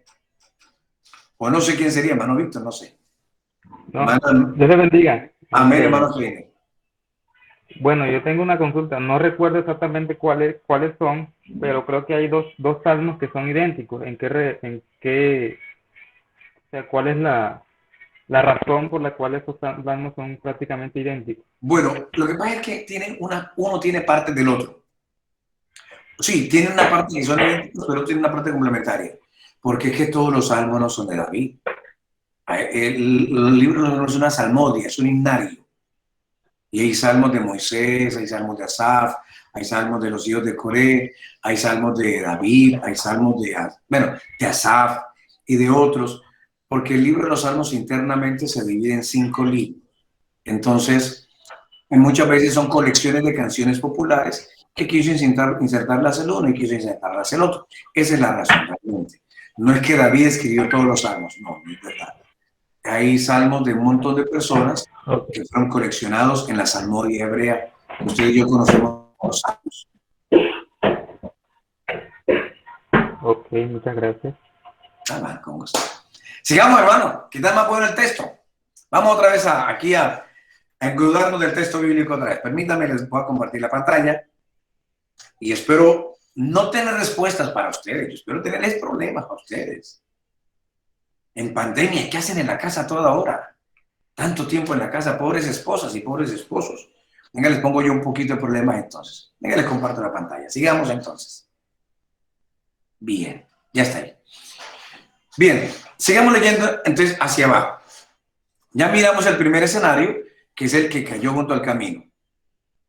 O no sé quién sería, hermano Víctor, no sé. No, Hermano, Dios le bendiga. amén, hermano Keiner. Bueno, yo tengo una consulta. No recuerdo exactamente cuáles son, pero creo que hay dos salmos que son idénticos. O sea, ¿cuál es la razón por la cual esos salmos son prácticamente idénticos? Bueno, lo que pasa es que uno tiene parte del otro. Sí, tienen una parte que son idénticos, pero tienen una parte complementaria. Porque es que todos los salmos no son de David. El libro no es una salmodia, es un himnario. Y hay salmos de Moisés, hay salmos de Asaf, hay salmos de los hijos de Coré, hay salmos de David, hay salmos de Asaf y de otros, porque el libro de los salmos internamente se divide en 5 libros. Entonces, muchas veces son colecciones de canciones populares que quiso insertarlas el uno y quiso insertarlas el otro. Esa es la razón, realmente. No es que David escribió todos los salmos, no es verdad. Hay salmos de un montón de personas que fueron coleccionados en la salmodia hebrea. Ustedes y yo conocemos los salmos. Ok, muchas gracias. Ah, con gusto. Sigamos, hermano. ¿Qué tal más bueno el texto? Vamos otra vez aquí a engrudarnos del texto bíblico otra vez. Permítanme, les voy a compartir la pantalla y espero no tener respuestas para ustedes. Yo espero tenerles problemas para ustedes. En pandemia, ¿qué hacen en la casa toda hora? Tanto tiempo en la casa, pobres esposas y pobres esposos. Venga, les pongo yo un poquito de problemas entonces. Venga, les comparto la pantalla. Sigamos entonces. Bien, ya está ahí. Bien, sigamos leyendo entonces hacia abajo. Ya miramos el primer escenario, que es el que cayó junto al camino.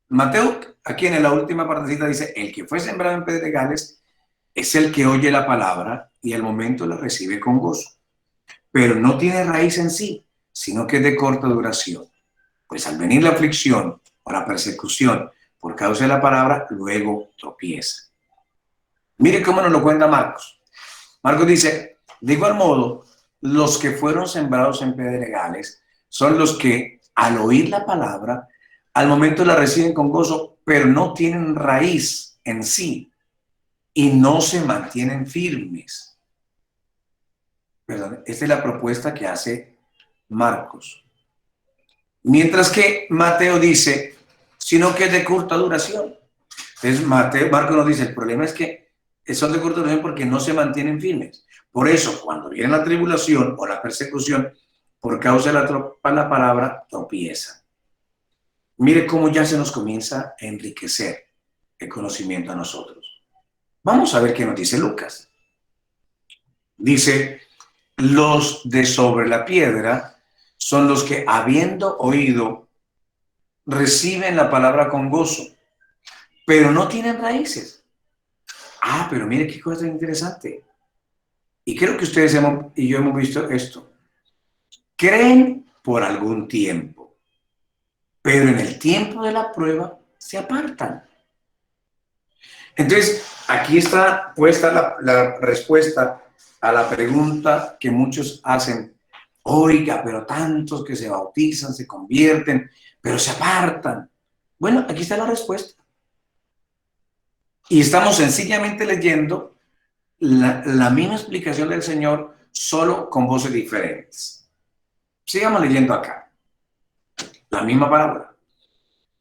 Mateo, aquí en la última partecita dice, el que fue sembrado en pedregales es el que oye la palabra y al momento la recibe con gozo, pero no tiene raíz en sí, sino que es de corta duración. Pues al venir la aflicción o la persecución por causa de la palabra, luego tropieza. Mire cómo nos lo cuenta Marcos. Marcos dice, de igual modo, los que fueron sembrados en pedregales son los que al oír la palabra, al momento la reciben con gozo, pero no tienen raíz en sí y no se mantienen firmes. Perdón, esta es la propuesta que hace Marcos. Mientras que Mateo dice, sino que es de corta duración. Entonces Marcos nos dice, el problema es que son de corta duración porque no se mantienen firmes. Por eso, cuando viene la tribulación o la persecución, por causa de la palabra tropiezan. Mire cómo ya se nos comienza a enriquecer el conocimiento a nosotros. Vamos a ver qué nos dice Lucas. Dice, los de sobre la piedra son los que, habiendo oído, reciben la palabra con gozo, pero no tienen raíces. Ah, pero mire qué cosa tan interesante. Y creo que ustedes y yo hemos visto esto. Creen por algún tiempo, pero en el tiempo de la prueba se apartan. Entonces, aquí está puesta la respuesta a la pregunta que muchos hacen. Oiga, pero tantos que se bautizan, se convierten, pero se apartan. Bueno, aquí está la respuesta. Y estamos sencillamente leyendo la misma explicación del Señor, solo con voces diferentes. Sigamos leyendo acá. La misma palabra.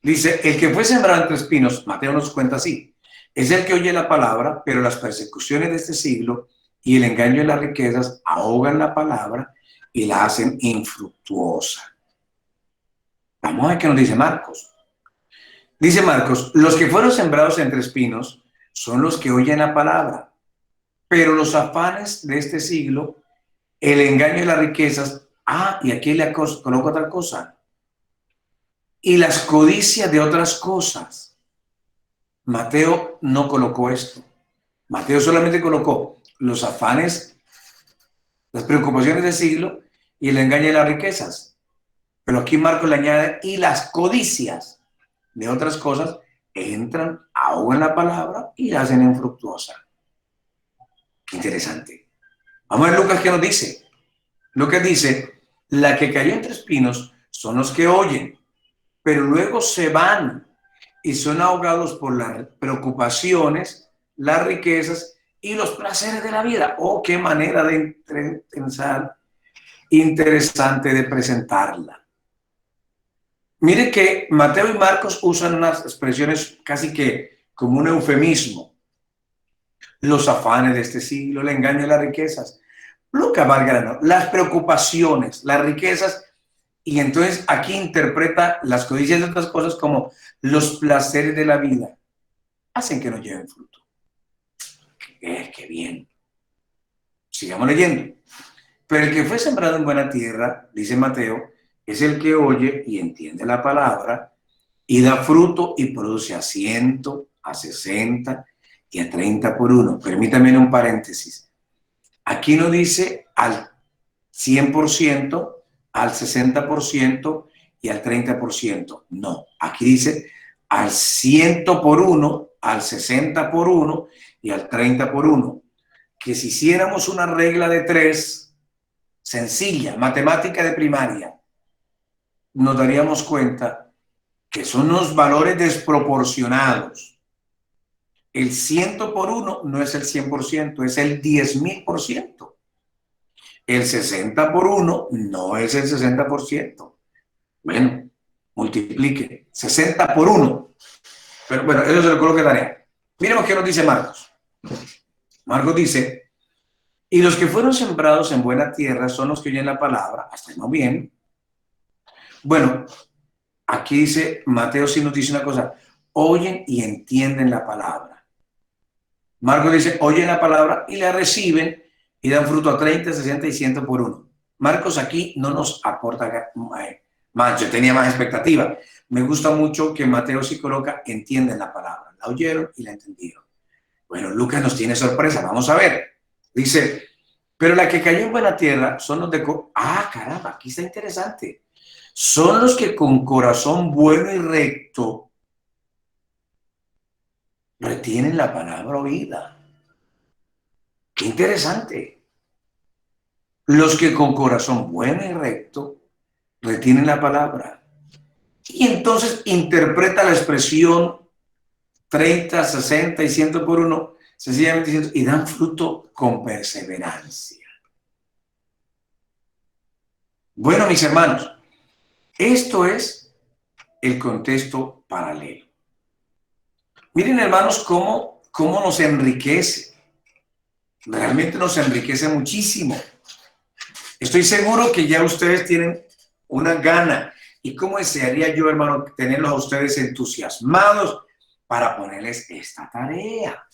Dice, el que fue sembrado entre espinos, Mateo nos cuenta así, es el que oye la palabra, pero las persecuciones de este siglo y el engaño de las riquezas ahogan la palabra y la hacen infructuosa. Vamos a ver qué nos dice Marcos. Dice Marcos, los que fueron sembrados entre espinos son los que oyen la palabra, pero los afanes de este siglo, el engaño de las riquezas, y aquí le coloco otra cosa, y las codicias de otras cosas. Mateo no colocó esto. Mateo solamente colocó los afanes, las preocupaciones del siglo y el engaño de las riquezas. Pero aquí Marcos le añade, y las codicias de otras cosas entran, ahogan la palabra y la hacen infructuosa. Interesante. Vamos a ver Lucas qué nos dice. Lucas dice, la que cayó entre espinos son los que oyen, pero luego se van y son ahogados por las preocupaciones, las riquezas y los placeres de la vida. Oh, qué manera de pensar interesante de presentarla. Mire que Mateo y Marcos usan unas expresiones casi que como un eufemismo. Los afanes de este siglo, el engaño de las riquezas. Lucas va al grano, las preocupaciones, las riquezas, y entonces aquí interpreta las codicias de otras cosas como los placeres de la vida. Hacen que no lleven fruto. Qué bien. Sigamos leyendo. Pero el que fue sembrado en buena tierra, dice Mateo, es el que oye y entiende la palabra y da fruto y produce a 100, a 60 y a 30 por uno. Permítame un paréntesis. Aquí no dice al 100%, al 60% y al 30%. No, aquí dice al 100 por uno, al 60 por uno y al 30 por uno. Que si hiciéramos una regla de 3, sencilla, matemática de primaria, nos daríamos cuenta que son unos valores desproporcionados. El 100 por 1 no es el 100%, es el 10.000%. El 60 por 1 no es el 60%. Bueno, multiplique. 60 por 1. Pero bueno, eso se lo coloca Daniel. Miremos qué nos dice Marcos. Marcos dice, y los que fueron sembrados en buena tierra son los que oyen la palabra, hasta no bien. Bueno, aquí dice, Mateo sí nos dice una cosa, oyen y entienden la palabra. Marcos dice, oyen la palabra y la reciben y dan fruto a 30, 60 y 100 por uno. Marcos aquí no nos aporta más, yo tenía más expectativa. Me gusta mucho que Mateo sí coloca, entienden la palabra, la oyeron y la entendieron. Bueno, Lucas nos tiene sorpresa, vamos a ver. Dice, pero la que cayó en buena tierra son los de... caramba, aquí está interesante. Son los que con corazón bueno y recto retienen la palabra oída. Qué interesante. Los que con corazón bueno y recto retienen la palabra. Y entonces interpreta la expresión 30, 60 y 100 por uno, sencillamente diciendo, y dan fruto con perseverancia. Bueno, mis hermanos, esto es el contexto paralelo. Miren, hermanos, cómo nos enriquece. Realmente nos enriquece muchísimo. Estoy seguro que ya ustedes tienen una gana. ¿Y cómo desearía yo, hermano, tenerlos a ustedes entusiasmados para ponerles esta tarea?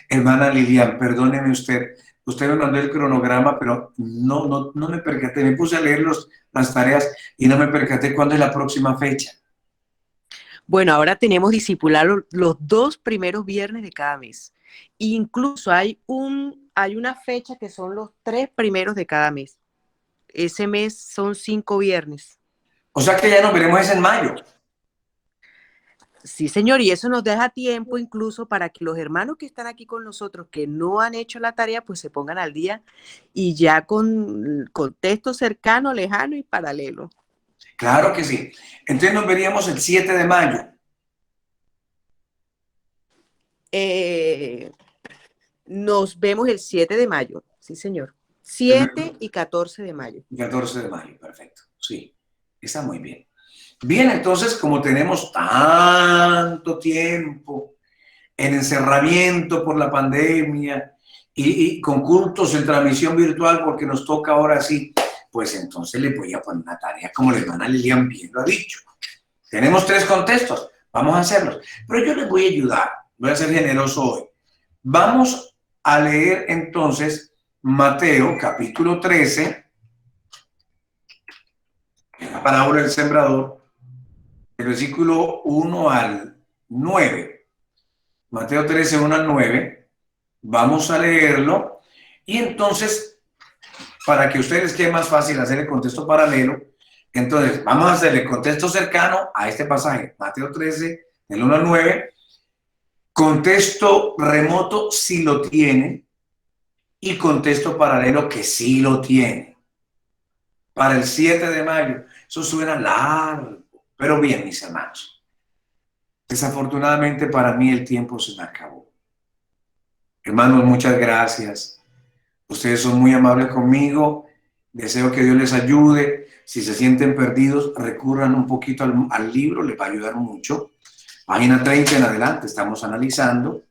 Hermana Lilian, perdóneme usted. Usted me mandó el cronograma, pero no me percaté. Me puse a leer las tareas y no me percaté cuándo es la próxima fecha. Bueno, ahora tenemos discipulado los 2 primeros viernes de cada mes. Incluso hay una fecha que son los 3 primeros de cada mes. Ese mes son 5 viernes. O sea que ya nos veremos en mayo. Sí, señor, y eso nos deja tiempo incluso para que los hermanos que están aquí con nosotros, que no han hecho la tarea, pues se pongan al día y ya con texto cercano, lejano y paralelo. Claro que sí. Entonces nos veríamos el 7 de mayo. Nos vemos el 7 de mayo, sí, señor. 7 y 14 de mayo. 14 de mayo, perfecto. Sí, está muy bien. Bien, entonces, como tenemos tanto tiempo en encerramiento por la pandemia y con cultos en transmisión virtual porque nos toca ahora sí, pues entonces le voy a poner una tarea como la hermana Lilian bien lo ha dicho. Tenemos 3 contextos, vamos a hacerlos. Pero yo les voy a ayudar, voy a ser generoso hoy. Vamos a leer entonces Mateo capítulo 13, la parábola del sembrador, el versículo 1 al 9. Mateo 13, 1 al 9. Vamos a leerlo. Y entonces, para que a ustedes les quede más fácil hacer el contexto paralelo, entonces vamos a hacer el contexto cercano a este pasaje. Mateo 13, del 1 al 9. Contexto remoto si lo tiene. Y contexto paralelo que sí lo tiene. Para el 7 de mayo. Eso suena largo. Pero bien, mis hermanos, desafortunadamente para mí el tiempo se me acabó. Hermanos, muchas gracias. Ustedes son muy amables conmigo. Deseo que Dios les ayude. Si se sienten perdidos, recurran un poquito al libro, les va a ayudar mucho. Página 30 en adelante estamos analizando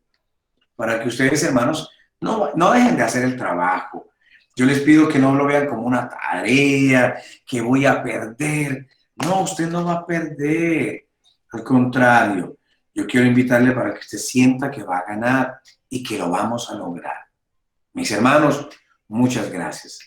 para que ustedes, hermanos, no dejen de hacer el trabajo. Yo les pido que no lo vean como una tarea, que voy a perder. No, usted no va a perder. Al contrario, yo quiero invitarle para que usted sienta que va a ganar y que lo vamos a lograr. Mis hermanos, muchas gracias.